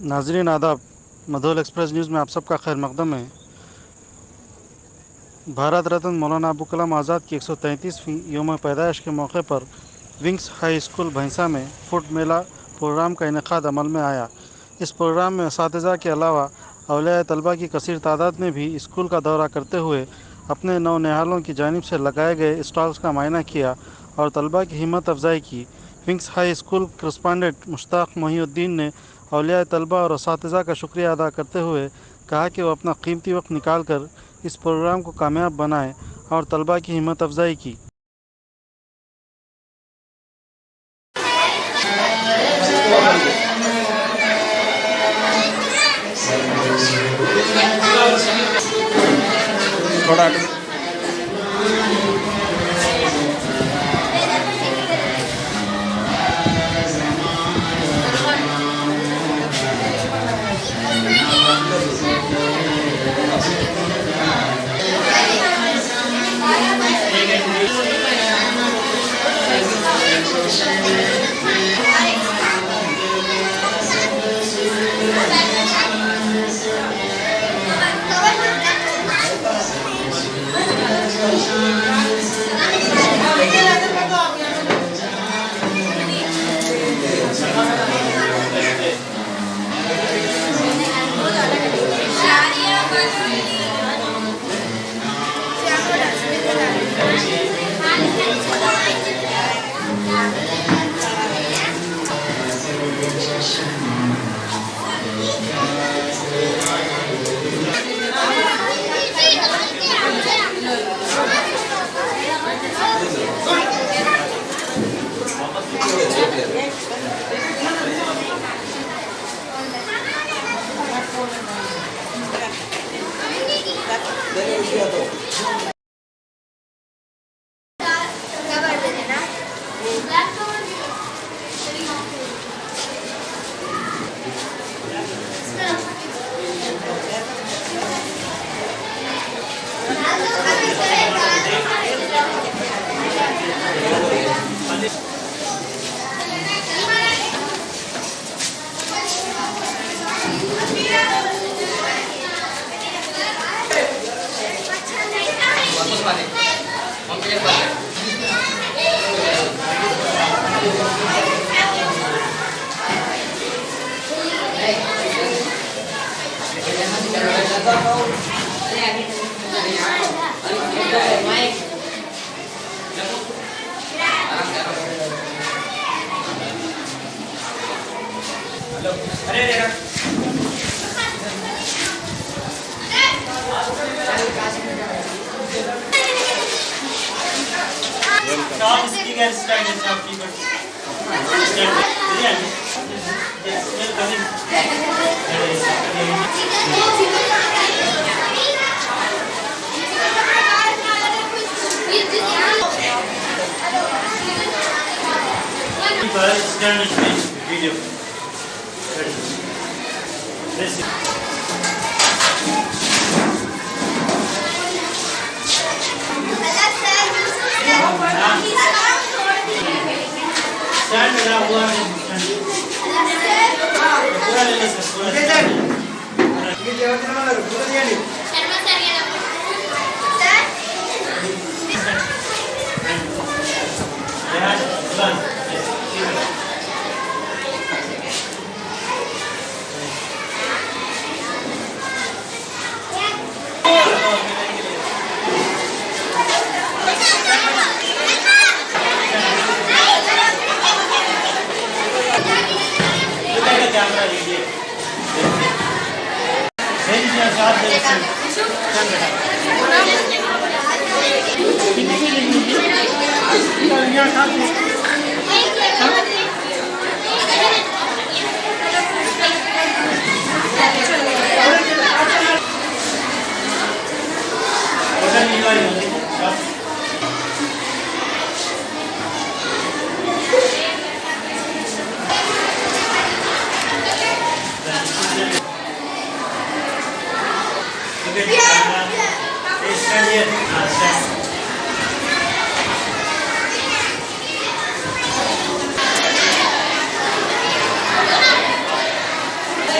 नाजरीन आदाब। मधुल express news में आप सबका खैर मकदम है। भारत रत्न मौलाना अबू कलाम आज़ाद की 133वीं योम पैदाइश के मौके पर विंग्स हाई स्कूल भैंसा में फूड मेला प्रोग्राम का इनेकाद अमल में आया। इस प्रोग्राम में असातिज़ा के अलावा औलिया तलबा की कसीर तादाद ने भी स्कूल का दौरा करते हुए अपने नौनिहालों की जानिब से लगाए गए स्टॉल्स का मायना किया और तलबा की हिम्मत अफजाई की। Wings high school correspondent Mushtaq Mohiuddin ने औलिया तलबा और असातिज़ा का शुक्रिया अदा करते हुए कहा कि वो अपना कीमती वक्त निकाल कर इस प्रोग्राम को कामयाब बनाएं और तलबा की हिम्मत अफजाई की। थोड़ा video.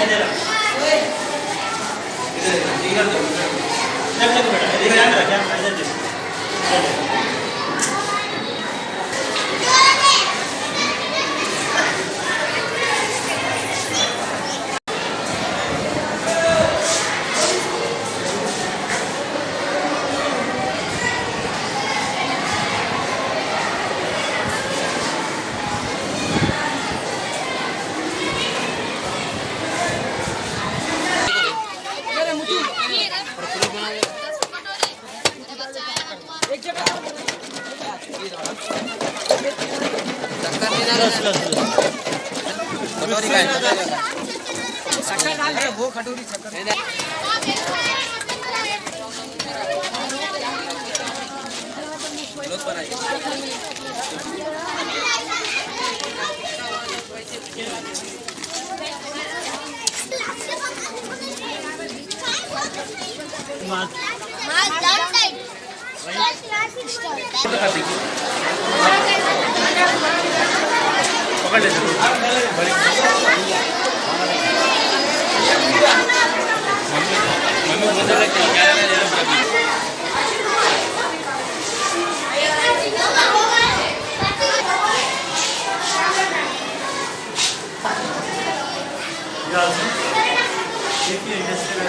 इधर इधर देखो बेटा इधर कैमरा इधर देखो पकड़ ले मम्मी बोलने लगी क्या इंडस्ट्री